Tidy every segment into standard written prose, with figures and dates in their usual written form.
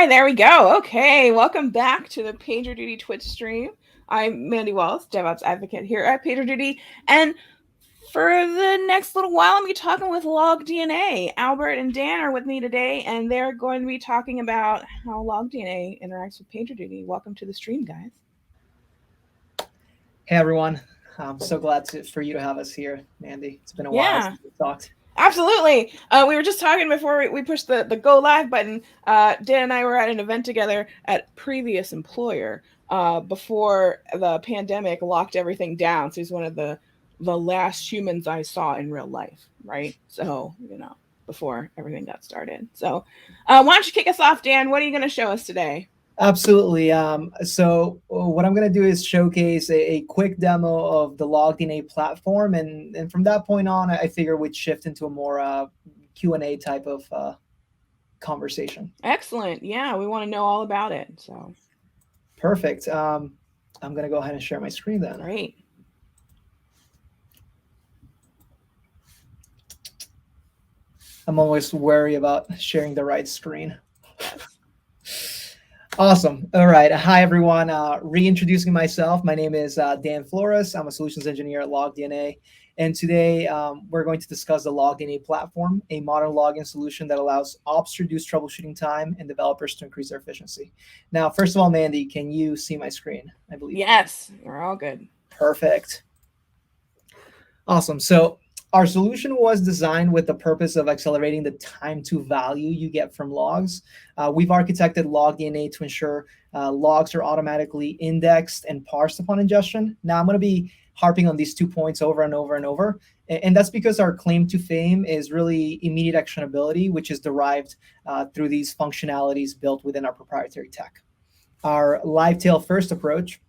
right, there we go. Okay, welcome back to the PagerDuty Twitch stream. I'm Mandy Wallace, DevOps advocate here at PagerDuty, and for the next little while, I'm going to be talking with LogDNA. Albert and Dan are with me today, and they're going to be talking about how LogDNA interacts with PagerDuty. Welcome to the stream, guys. Hey everyone, I'm so glad for you to have us here, Mandy. It's been a while since we talked. Absolutely. We were just talking before we pushed the go live button. Dan and I were at an event together at previous employer before the pandemic locked everything down. So he's one of the last humans I saw in real life, right? So, before everything got started. So why don't you kick us off, Dan? What are you going to show us today? Absolutely. So what I'm going to do is showcase a quick demo of the LogDNA platform. And from that point on, I figure we'd shift into a more Q&A type of conversation. Excellent. Yeah, we want to know all about it. So perfect. I'm going to go ahead and share my screen then. Great. I'm always wary about sharing the right screen. Awesome. All right. Hi, everyone. Reintroducing myself. My name is Dan Flores. I'm a solutions engineer at LogDNA. And today we're going to discuss the LogDNA platform, a modern login solution that allows ops to reduce troubleshooting time and developers to increase their efficiency. Now, first of all, Mandy, can you see my screen? I believe. Yes, we're all good. Perfect. Awesome. So our solution was designed with the purpose of accelerating the time to value you get from logs. We've architected LogDNA to ensure logs are automatically indexed and parsed upon ingestion. Now, I'm going to be harping on these 2 points over and over and over. And that's because our claim to fame is really immediate actionability, which is derived through these functionalities built within our proprietary tech. Our live tail first approach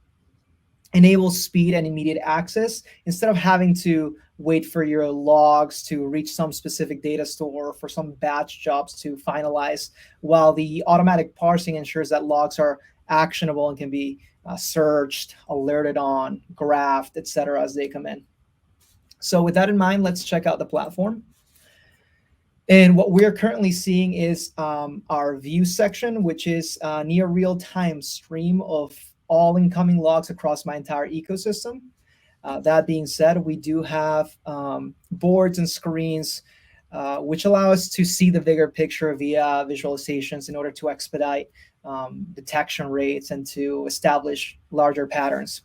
enables speed and immediate access instead of having to wait for your logs to reach some specific data store for some batch jobs to finalize, while the automatic parsing ensures that logs are actionable and can be searched, alerted on, graphed, etc. as they come in. So with that in mind, let's check out the platform. And what we're currently seeing is our view section, which is a near real-time stream of all incoming logs across my entire ecosystem. That being said, we do have boards and screens which allow us to see the bigger picture via visualizations in order to expedite detection rates and to establish larger patterns.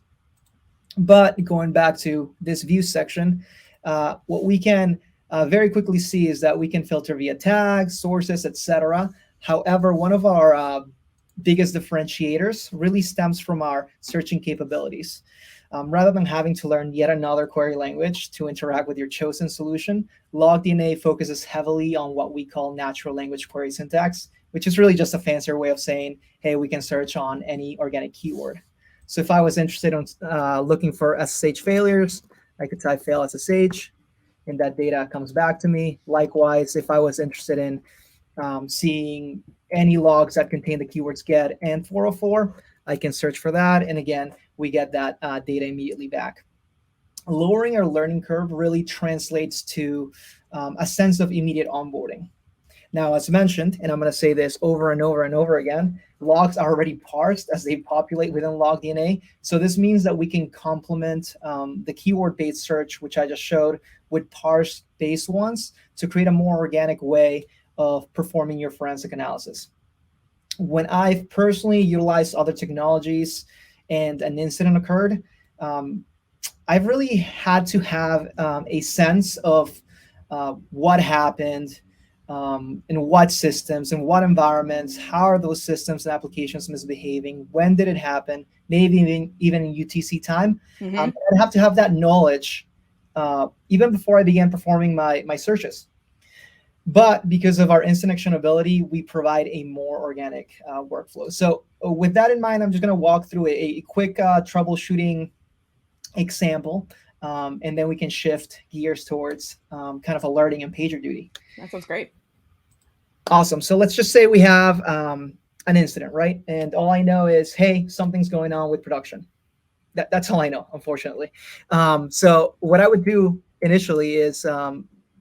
But going back to this view section, what we can very quickly see is that we can filter via tags, sources, etc. However, one of our biggest differentiators really stems from our searching capabilities. Rather than having to learn yet another query language to interact with your chosen solution, LogDNA focuses heavily on what we call natural language query syntax, which is really just a fancier way of saying, hey, we can search on any organic keyword. So if I was interested in looking for SSH failures, I could type fail SSH, and that data comes back to me. Likewise, if I was interested in seeing any logs that contain the keywords get and 404, I can search for that. And again, we get that data immediately back. Lowering our learning curve really translates to a sense of immediate onboarding. Now, as mentioned, and I'm going to say this over and over and over again, logs are already parsed as they populate within LogDNA. So this means that we can complement the keyword-based search, which I just showed, with parse-based ones to create a more organic way of performing your forensic analysis. When I've personally utilized other technologies and an incident occurred, I've really had to have a sense of what happened, in what systems, in what environments, how are those systems and applications misbehaving, when did it happen, maybe even in UTC time. I have to have that knowledge even before I began performing my searches. But because of our instant actionability, we provide a more organic workflow. So with that in mind, I'm just going to walk through a quick troubleshooting example, and then we can shift gears towards kind of alerting and PagerDuty. That sounds great. Awesome. So let's just say we have an incident, right? And all I know is, hey, something's going on with production. That's all I know, unfortunately. So what I would do initially is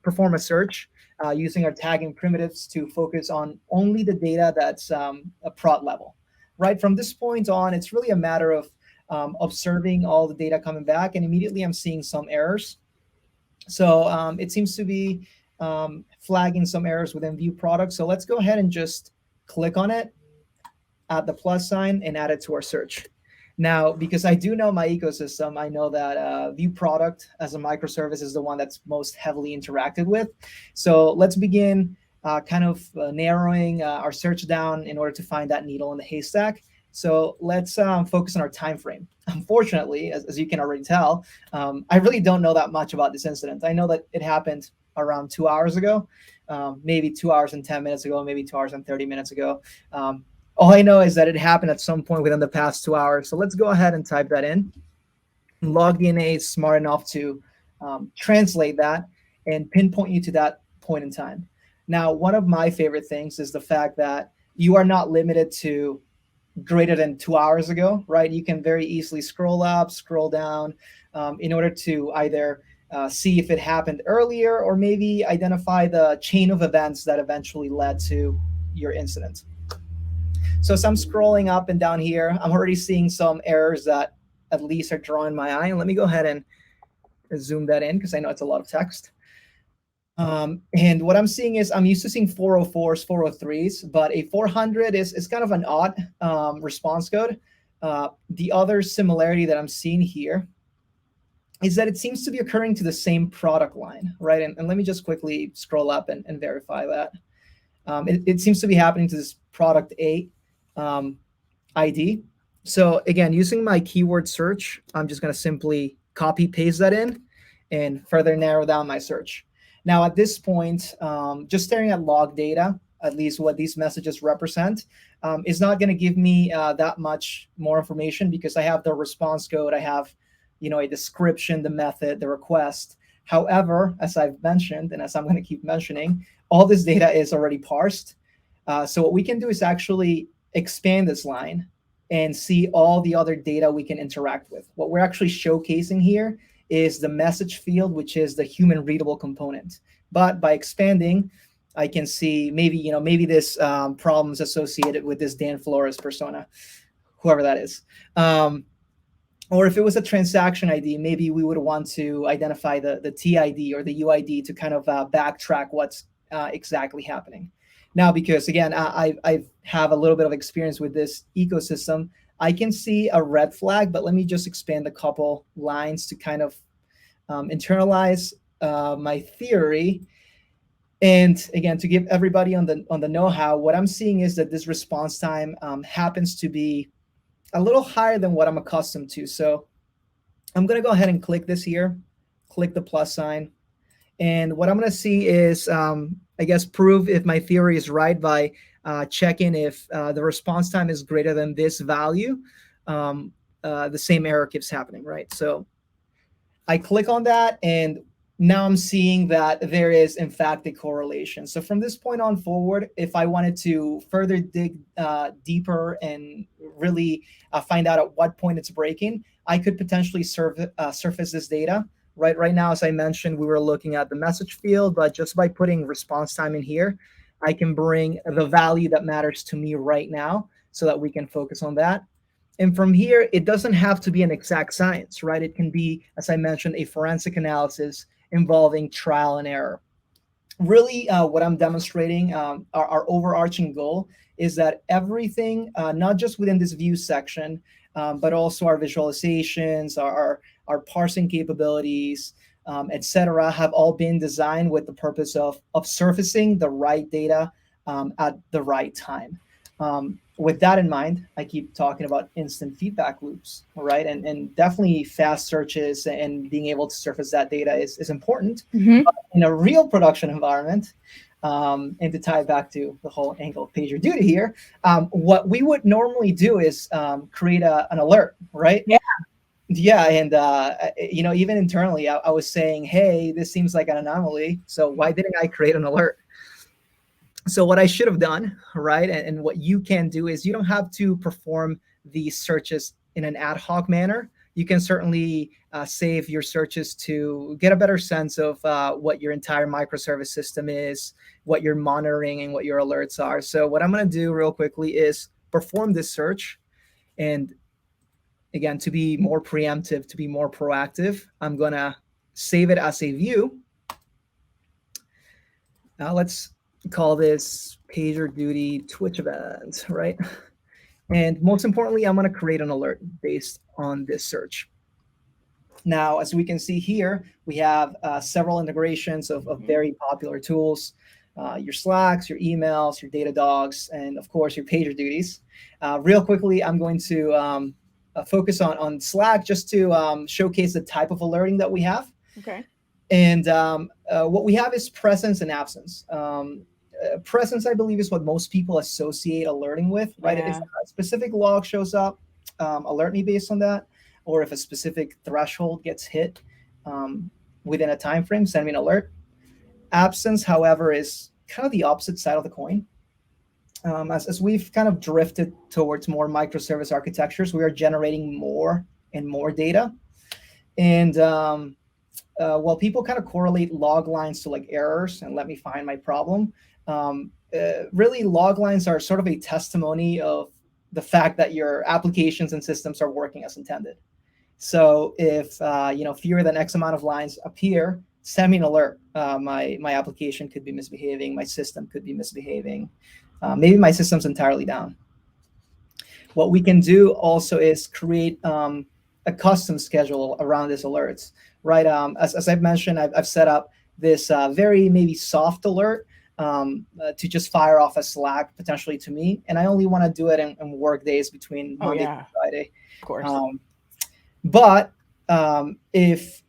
perform a search using our tagging primitives to focus on only the data that's a prod level. Right from this point on, it's really a matter of observing all the data coming back, and immediately I'm seeing some errors. So it seems to be flagging some errors within view product. So let's go ahead and just click on it, add the plus sign, and add it to our search. Now, because I do know my ecosystem, I know that view product as a microservice is the one that's most heavily interacted with. So let's begin narrowing our search down in order to find that needle in the haystack. So let's focus on our time frame. Unfortunately, as you can already tell, I really don't know that much about this incident. I know that it happened around 2 hours ago, maybe 2 hours and 10 minutes ago, maybe 2 hours and 30 minutes ago. All I know is that it happened at some point within the past 2 hours. So let's go ahead and type that in. LogDNA is smart enough to translate that and pinpoint you to that point in time. Now, one of my favorite things is the fact that you are not limited to greater than 2 hours ago, right? You can very easily scroll up, scroll down in order to either see if it happened earlier or maybe identify the chain of events that eventually led to your incident. So as I'm scrolling up and down here, I'm already seeing some errors that at least are drawing my eye. And let me go ahead and zoom that in because I know it's a lot of text. And what I'm seeing is I'm used to seeing 404s, 403s, but a 400 is kind of an odd response code. The other similarity that I'm seeing here is that it seems to be occurring to the same product line, right? And let me just quickly scroll up and verify that. It seems to be happening to this product A ID. So again, using my keyword search, I'm just going to simply copy paste that in and further narrow down my search. Now at this point, just staring at log data, at least what these messages represent, is not going to give me that much more information because I have the response code, I have a description, the method, the request. However, as I've mentioned, and as I'm going to keep mentioning, all this data is already parsed. So what we can do is actually expand this line and see all the other data we can interact with. What we're actually showcasing here is the message field, which is the human readable component. But by expanding, I can see maybe this problems associated with this Dan Flores persona, whoever that is. Or if it was a transaction ID, maybe we would want to identify the TID or the UID to kind of backtrack what's exactly happening. Now, because again, I have a little bit of experience with this ecosystem, I can see a red flag, but let me just expand a couple lines to kind of internalize my theory. And again, to give everybody on the know-how, what I'm seeing is that this response time happens to be a little higher than what I'm accustomed to. So I'm going to go ahead and click this here, click the plus sign. And what I'm going to see is, I guess, prove if my theory is right by checking if the response time is greater than this value. The same error keeps happening, right? So I click on that, and now I'm seeing that there is, in fact, a correlation. So from this point on forward, if I wanted to further dig deeper and really find out at what point it's breaking, I could potentially surface this data. Right now, as I mentioned, we were looking at the message field, but just by putting response time in here, I can bring the value that matters to me right now so that we can focus on that. And from here, it doesn't have to be an exact science, right? It can be, as I mentioned, a forensic analysis involving trial and error. Really, what I'm demonstrating, our overarching goal is that everything, not just within this view section, but also our visualizations, our parsing capabilities, etc., have all been designed with the purpose of surfacing the right data at the right time. With that in mind, I keep talking about instant feedback loops, right? And definitely fast searches and being able to surface that data is important. Mm-hmm. But in a real production environment, and to tie it back to the whole angle of PagerDuty here, what we would normally do is create an alert, right? Yeah. Yeah, and even internally, I was saying, hey, this seems like an anomaly, so why didn't I create an alert? So what I should have done, right, and what you can do is you don't have to perform these searches in an ad hoc manner. you can certainly save your searches to get a better sense of what your entire microservice system is, what you're monitoring, and what your alerts are. So what I'm going to do real quickly is perform this search. And again, to be more preemptive, to be more proactive, I'm going to save it as a view. Now let's call this PagerDuty Twitch event, right? And most importantly, I'm going to create an alert based on this search. Now, as we can see here, we have several integrations of very popular tools, your Slacks, your emails, your Datadogs, and of course, your PagerDuties. Real quickly, I'm going to focus on Slack just to showcase the type of alerting that we have. Okay. And what we have is presence and absence. Presence, I believe, is what most people associate alerting with, right? Yeah. If a specific log shows up, alert me based on that. Or if a specific threshold gets hit within a time frame, send me an alert. Absence, however, is kind of the opposite side of the coin. As we've kind of drifted towards more microservice architectures, we are generating more and more data. And while people kind of correlate log lines to like errors and let me find my problem, really log lines are sort of a testimony of the fact that your applications and systems are working as intended. So if fewer than X amount of lines appear, send me an alert. My application could be misbehaving. My system could be misbehaving. Maybe my system's entirely down. What we can do also is create a custom schedule around these alerts, right? As I've mentioned, I've set up this very maybe soft alert to just fire off a Slack potentially to me. And I only want to do it in work days between Monday and Friday. Of course. But if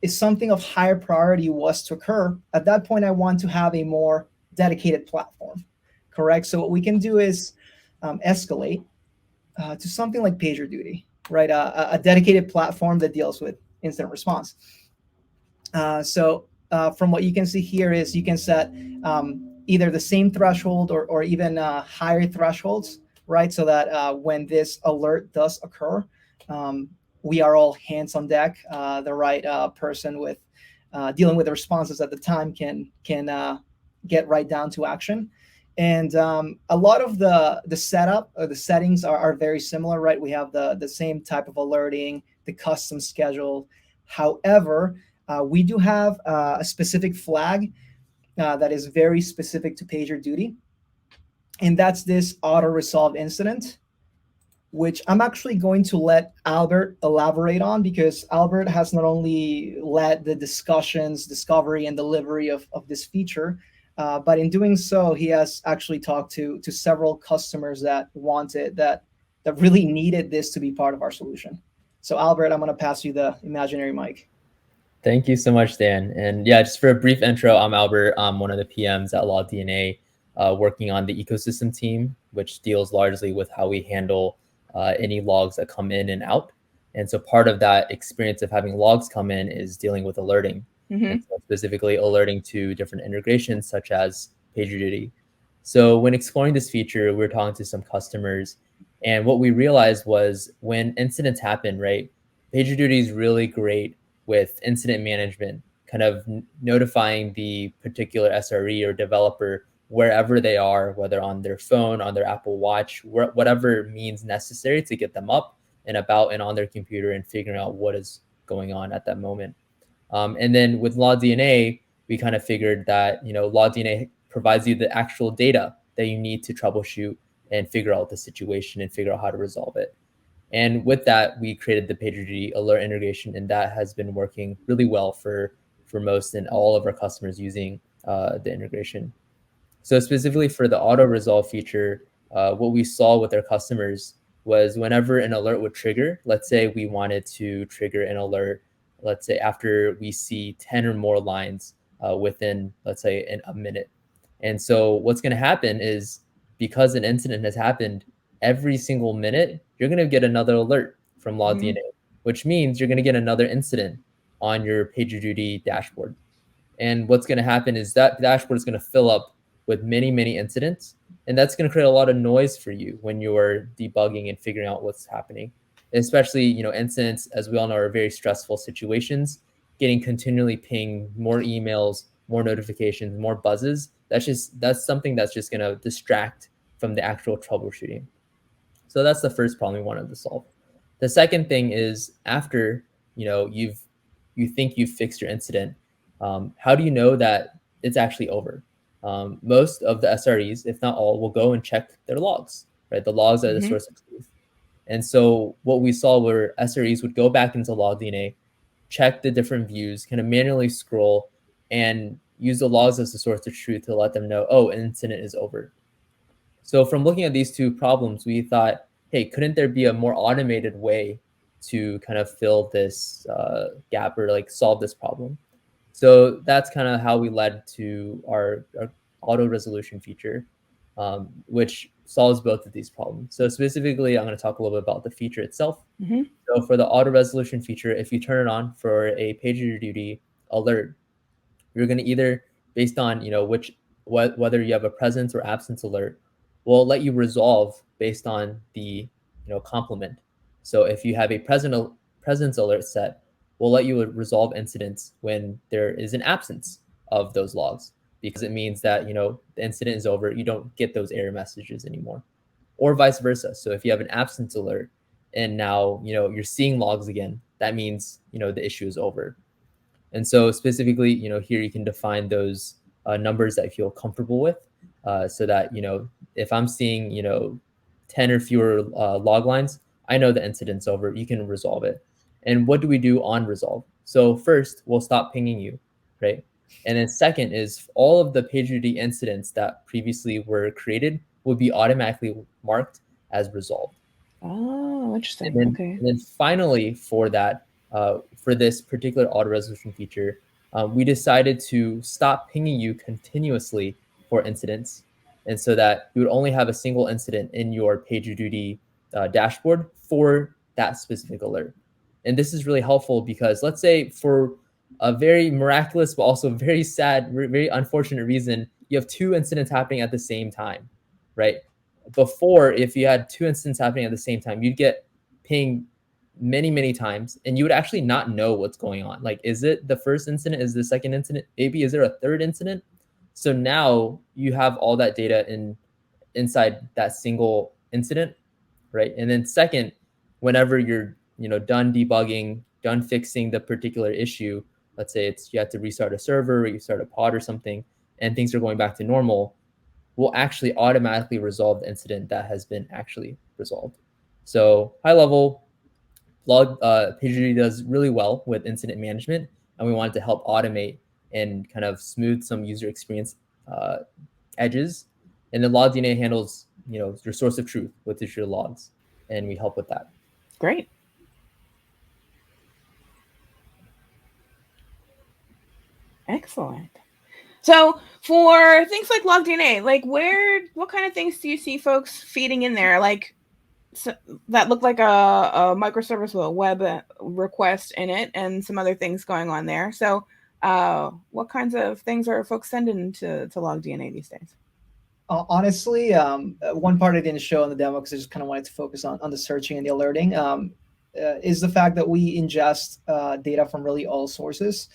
something of higher priority was to occur, at that point, I want to have a more dedicated platform, correct? So what we can do is escalate to something like PagerDuty, right? A dedicated platform that deals with incident response. So from what you can see here is you can set either the same threshold or even higher thresholds, right? So that when this alert does occur, we are all hands on deck. The right person with dealing with the responses at the time can get right down to action. And a lot of the setup or the settings are very similar, right? We have the same type of alerting, the custom schedule. However, we do have a specific flag that is very specific to PagerDuty. And that's this auto-resolved incident, which I'm actually going to let Albert elaborate on, because Albert has not only led the discussions, discovery, and delivery of this feature, but in doing so, he has actually talked to several customers that wanted, that really needed this to be part of our solution. So Albert, I'm going to pass you the imaginary mic. Thank you so much, Dan. And yeah, just for a brief intro, I'm Albert. I'm one of the PMs at LogDNA, working on the ecosystem team, which deals largely with how we handle any logs that come in and out. And so part of that experience of having logs come in is dealing with alerting, and so specifically alerting to different integrations such as PagerDuty. So when exploring this feature, we were talking to some customers, and what we realized was when incidents happen, right, PagerDuty is really great with incident management, kind of notifying the particular SRE or developer wherever they are, whether on their phone, on their Apple Watch, whatever means necessary to get them up and about and on their computer and figuring out what is going on at that moment. And then with LogDNA, we kind of figured that, LogDNA provides you the actual data that you need to troubleshoot and figure out the situation and figure out how to resolve it. And with that, we created the PagerDuty alert integration, and that has been working really well for most and all of our customers using the integration. So specifically for the auto resolve feature, what we saw with our customers was whenever an alert would trigger, let's say we wanted to trigger an alert, let's say after we see 10 or more lines within, let's say, a minute. And so what's going to happen is, because an incident has happened, every single minute, you're going to get another alert from LogDNA, which means you're going to get another incident on your PagerDuty dashboard. And what's going to happen is that dashboard is going to fill up with many, many incidents. And that's going to create a lot of noise for you when you're debugging and figuring out what's happening. especially, incidents, as we all know, are very stressful situations. Getting continually ping, more emails, more notifications, more buzzes, that's something that's just going to distract from the actual troubleshooting. So that's the first problem we wanted to solve. The second thing is, after you think you've fixed your incident, how do you know that it's actually over? Most of the SREs, if not all, will go and check their logs, right? The logs are the source of truth. And so what we saw were SREs would go back into LogDNA, check the different views, kind of manually scroll, and use the logs as the source of truth to let them know, oh, an incident is over. So from looking at these two problems, we thought, hey, couldn't there be a more automated way to kind of fill this gap or like solve this problem? So that's kind of how we led to our auto resolution feature, which solves both of these problems. So specifically, I'm going to talk a little bit about the feature itself. So for the auto resolution feature, if you turn it on for a PagerDuty alert, you're going to either, based on whether you have a presence or absence alert, will let you resolve based on the complement. So if you have a presence alert set, we'll let you resolve incidents when there is an absence of those logs, because it means that the incident is over. You don't get those error messages anymore, or vice versa. So if you have an absence alert and now you're seeing logs again, that means the issue is over. And so specifically, here you can define those numbers that you feel comfortable with, so that if I'm seeing 10 or fewer log lines, I know the incident's over. You can resolve it. And what do we do on resolve? So first, we'll stop pinging you, right? And then second is all of the PagerDuty incidents that previously were created would be automatically marked as resolved. Oh, interesting. And then, Okay. and then finally, for that, for this particular auto resolution feature, we decided to stop pinging you continuously for incidents, and so that you would only have a single incident in your PagerDuty dashboard for that specific alert. And this is really helpful because, let's say, for a very miraculous but also very sad, very unfortunate reason, you have two incidents happening at the same time, right? Before, if you had two incidents happening at the same time, you'd get pinged many times, and you would actually not know what's going on. Like, is it the first incident? Is the second incident? Maybe is there a third incident? So now you have all that data inside that single incident, right? And then second, whenever you're done debugging, done fixing the particular issue, let's say it's you have to restart a server or you start a pod or something, and things are going back to normal, will actually automatically resolve the incident that has been actually resolved. So high level, PagerDuty does really well with incident management, and we wanted to help automate and kind of smooth some user experience edges. And then LogDNA handles your source of truth, which is your logs, and we help with that. Great. Excellent. So for things like LogDNA, like what kind of things do you see folks feeding in there? Like that look like a microservice with a web request in it and some other things going on there. So what kinds of things are folks sending to LogDNA these days? Honestly, one part I didn't show in the demo because I just kind of wanted to focus on the searching and the alerting, is the fact that we ingest data from really all sources.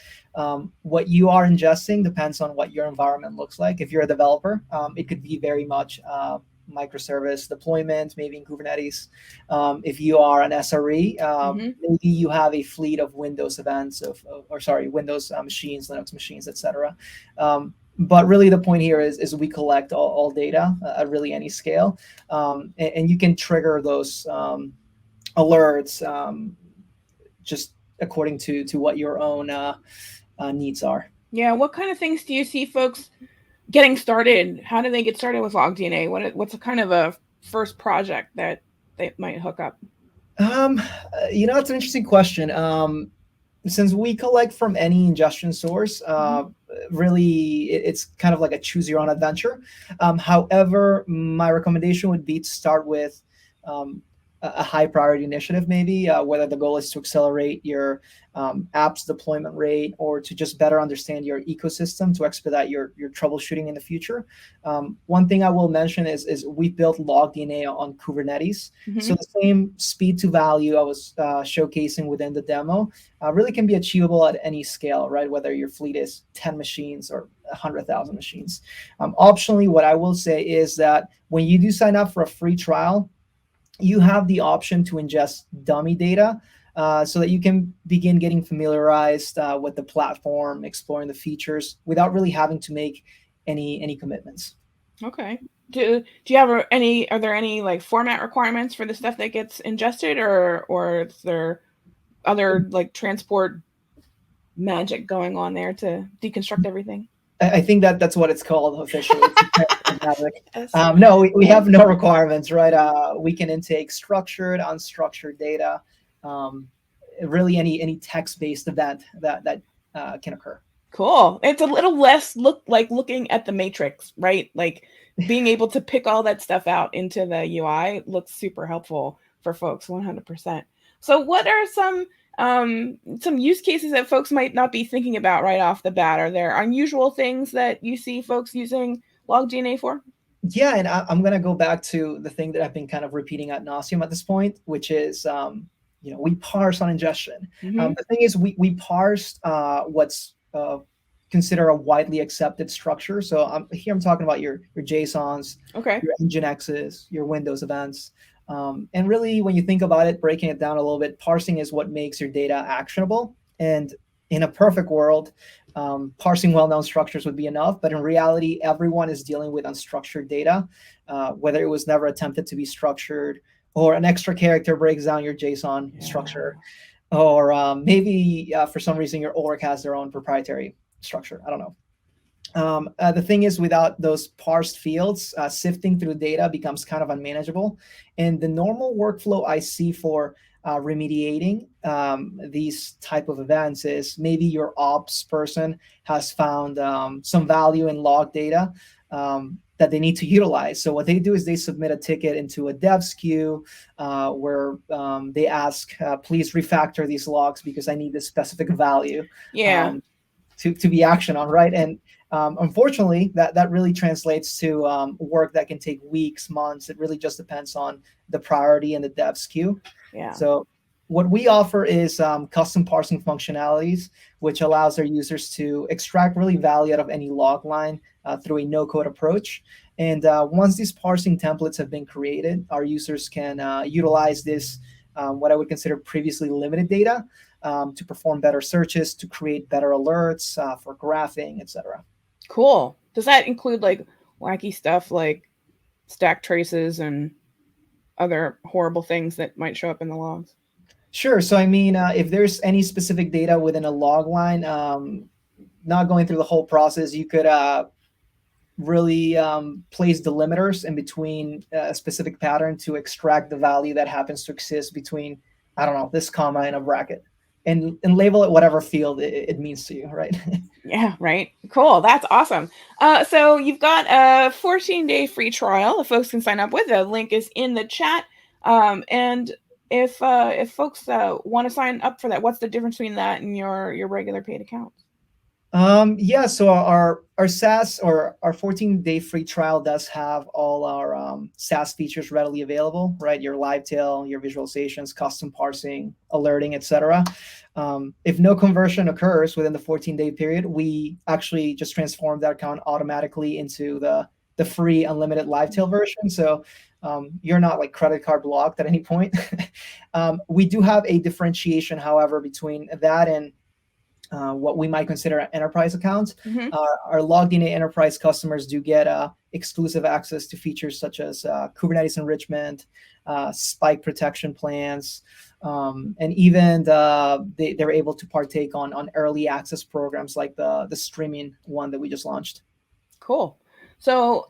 What you are ingesting depends on what your environment looks like. If you're a developer, it could be very much microservice deployment, maybe in Kubernetes. If you are an SRE, maybe you have a fleet of Windows events Windows machines, Linux machines, etc. But really the point here is we collect all data at really any scale, and you can trigger those alerts just according to what your own needs are. Yeah, what kind of things do you see folks getting started? How do they get started with LogDNA? What's a kind of a first project that they might hook up? That's an interesting question. Since we collect from any ingestion source, really it's kind of like a choose your own adventure. However, my recommendation would be to start with a high priority initiative, maybe whether the goal is to accelerate your apps deployment rate or to just better understand your ecosystem to expedite your troubleshooting in the future. One thing I will mention is we built LogDNA on Kubernetes. Mhm. So the same speed to value I was showcasing within the demo really can be achievable at any scale, right? Whether your fleet is 10 machines or 100,000 machines. Optionally, what I will say is that when you do sign up for a free trial, you have the option to ingest dummy data so that you can begin getting familiarized with the platform, exploring the features without really having to make any commitments. Okay. Do you have any? Are there any like format requirements for the stuff that gets ingested, or is there other like transport magic going on there to deconstruct everything? I think that's what it's called officially. Yes. No, we have no requirements, right? We can intake structured, unstructured data, really any text-based event that can occur. Cool. It's a little less looking at the matrix, right? Like being able to pick all that stuff out into the UI looks super helpful for folks, 100%. So what are some use cases that folks might not be thinking about right off the bat? Are there unusual things that you see folks using LogDNA for? Yeah, and I'm going to go back to the thing that I've been kind of repeating ad nauseum at this point, which is, we parse on ingestion. Mhm. The thing is, we parse what's considered a widely accepted structure. So I'm talking about your JSONs, Okay. your Nginx's, your Windows events. And really, when you think about it, breaking it down a little bit, parsing is what makes your data actionable. And in a perfect world, parsing well-known structures would be enough. But in reality, everyone is dealing with unstructured data, whether it was never attempted to be structured, or an extra character breaks down your JSON structure, or maybe for some reason your org has their own proprietary structure. I don't know. The thing is, without those parsed fields, sifting through data becomes kind of unmanageable. And the normal workflow I see for remediating these type of events is maybe your ops person has found some value in log data that they need to utilize. So what they do is they submit a ticket into a devs queue where they ask, please refactor these logs because I need this specific value. Yeah. To be action on, right? And unfortunately, that really translates to work that can take weeks, months. It really just depends on the priority and the devs queue. Yeah. So what we offer is custom parsing functionalities, which allows our users to extract really value out of any log line through a no-code approach. And once these parsing templates have been created, our users can utilize this, what I would consider previously limited data, to perform better searches, to create better alerts for graphing, etc. Cool. Does that include like wacky stuff like stack traces and other horrible things that might show up in the logs? Sure. So I mean, if there's any specific data within a log line, not going through the whole process, you could really place delimiters in between a specific pattern to extract the value that happens to exist between, I don't know, this comma and a bracket. And label it whatever field it means to you, right? Yeah, right. Cool. That's awesome. So you've got a 14-day free trial that folks can sign up with. The link is in the chat. And if folks want to sign up for that, what's the difference between that and your regular paid account? Yeah, so our SaaS or our 14-day free trial does have all our SaaS features readily available, right? Your live tail, your visualizations, custom parsing, alerting, etc. If no conversion occurs within the 14-day period, we actually just transform that account automatically into the free unlimited live tail version. So you're not like credit card blocked at any point. We do have a differentiation, however, between that and what we might consider enterprise accounts. Mm-hmm. Our LogDNA enterprise customers do get exclusive access to features such as Kubernetes enrichment, spike protection plans, and even they're able to partake on early access programs like the streaming one that we just launched. Cool. So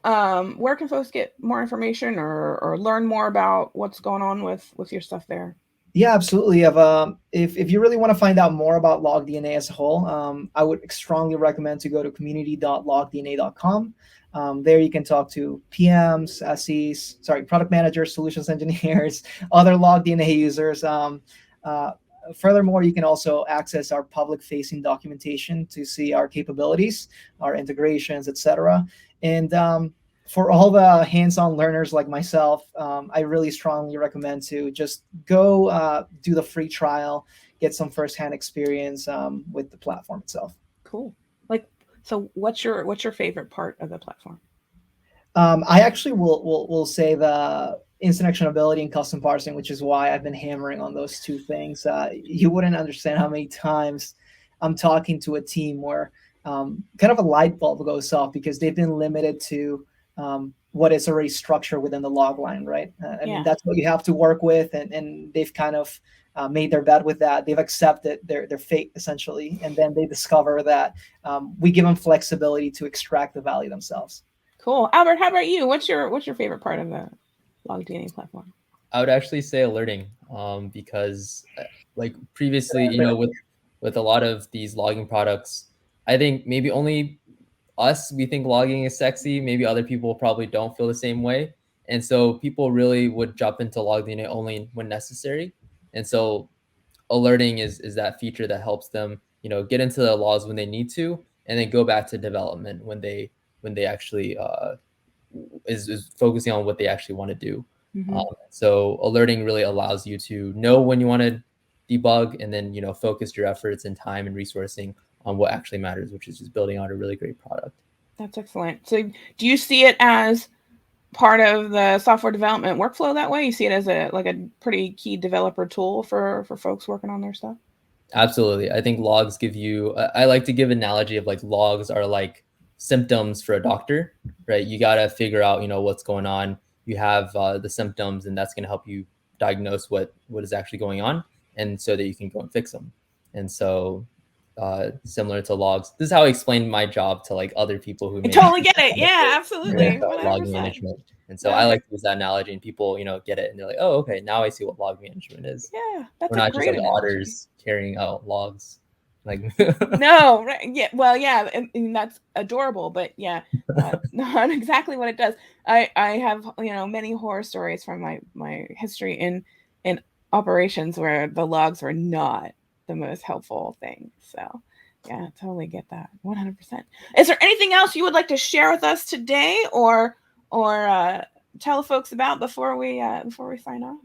where can folks get more information or learn more about what's going on with your stuff there? Yeah, absolutely. If you really want to find out more about LogDNA as a whole, I would strongly recommend to go to community.logdna.com. There you can talk to PMs, SEs, product managers, solutions engineers, other LogDNA users. Furthermore, you can also access our public-facing documentation to see our capabilities, our integrations, etc. And for all the hands-on learners like myself, I really strongly recommend to just go do the free trial, get some firsthand experience with the platform itself. Cool. Like, so what's your favorite part of the platform? I actually will say the instant actionability and custom parsing, which is why I've been hammering on those two things. You wouldn't understand how many times I'm talking to a team where kind of a light bulb goes off because they've been limited to what is already structured within the log line, right? I mean, that's what you have to work with, and they've kind of made their bed with that. They've accepted their fate, essentially, and then they discover that we give them flexibility to extract the value themselves. Cool. Albert, how about you? What's your favorite part of the LogDNA platform? I would actually say alerting, because like previously, you know, with a lot of these logging products, I think maybe only us, we think logging is sexy. Maybe other people probably don't feel the same way. And so people really would jump into LogDNA only when necessary. And so alerting is that feature that helps them, you know, get into the logs when they need to, and then go back to development when they actually is focusing on what they actually want to do. So alerting really allows you to know when you want to debug, and then, you know, focus your efforts and time and resourcing on what actually matters, which is just building out a really great product. That's excellent. So do you see it as part of the software development workflow that way? You see it as a pretty key developer tool for folks working on their stuff? Absolutely. I think logs give you, I like to give an analogy of like logs are like symptoms for a doctor, right? You got to figure out, you know, what's going on. You have the symptoms, and that's going to help you diagnose what is actually going on, and so that you can go and fix them. And so similar to logs, this is how I explained my job to like other people who may totally get it. Yeah, absolutely. Log management. And so I like to use that analogy, and people, you know, get it, and they're like, oh, okay, now I see what log management is. Yeah, that's We're not just like otters carrying out logs. Like no, right? Yeah, well, yeah, and that's adorable, but yeah, not exactly what it does. I have, you know, many horror stories from my history in operations where the logs were not the most helpful thing. So yeah, totally get that. 100%. Is there anything else you would like to share with us today, or tell folks about before we sign off?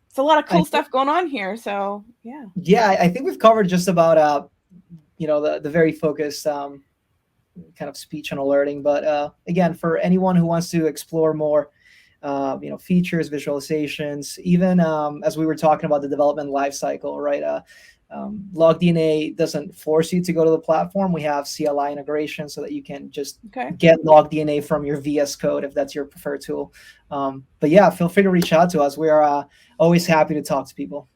It's a lot of cool stuff going on here. So yeah. Yeah, I think we've covered just about you know, the very focused kind of speech and alerting. But again, for anyone who wants to explore more, you know, features, visualizations, even as we were talking about the development lifecycle, right? LogDNA doesn't force you to go to the platform. We have CLI integration so that you can just get LogDNA from your VS Code if that's your preferred tool. But yeah, feel free to reach out to us. We are always happy to talk to people.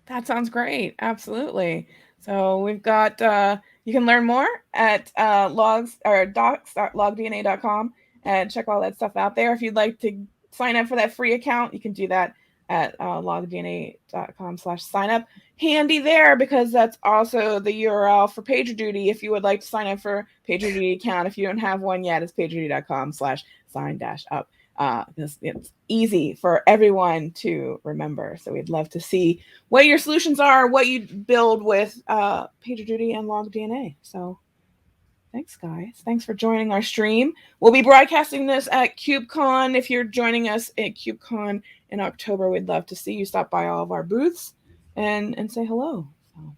That sounds great. Absolutely. So we've got, you can learn more at docs.logdna.com and check all that stuff out there. If you'd like to sign up for that free account, you can do that at logdna.com/signup. Handy there, because that's also the URL for PagerDuty. If you would like to sign up for PagerDuty account, if you don't have one yet, it's pagerduty.com/sign-up. It's easy for everyone to remember. So we'd love to see what your solutions are, what you build with PagerDuty and LogDNA. So thanks, guys. Thanks for joining our stream. We'll be broadcasting this at KubeCon. If you're joining us at KubeCon in October, we'd love to see you stop by all of our booths and say hello. So,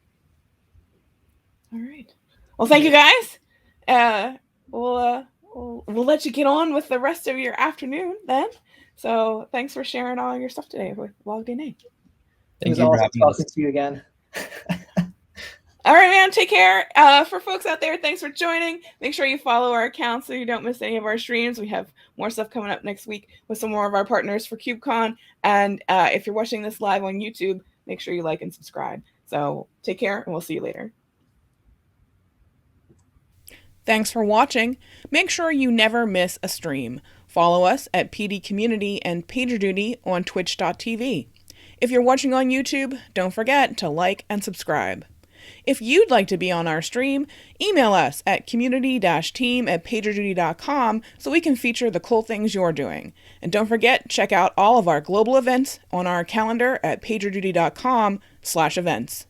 all right. Well, thank you, guys. We'll let you get on with the rest of your afternoon then. So thanks for sharing all your stuff today with LogDNA. Thank you for having us. To you again. All right, man. Take care. For folks out there, thanks for joining. Make sure you follow our account so you don't miss any of our streams. We have more stuff coming up next week with some more of our partners for KubeCon. And if you're watching this live on YouTube, make sure you like and subscribe. So take care, and we'll see you later. Thanks for watching. Make sure you never miss a stream. Follow us at PD Community and PagerDuty on twitch.tv. If you're watching on YouTube, don't forget to like and subscribe. If you'd like to be on our stream, email us at community-team@pagerduty.com so we can feature the cool things you're doing. And don't forget, check out all of our global events on our calendar at pagerduty.com/events.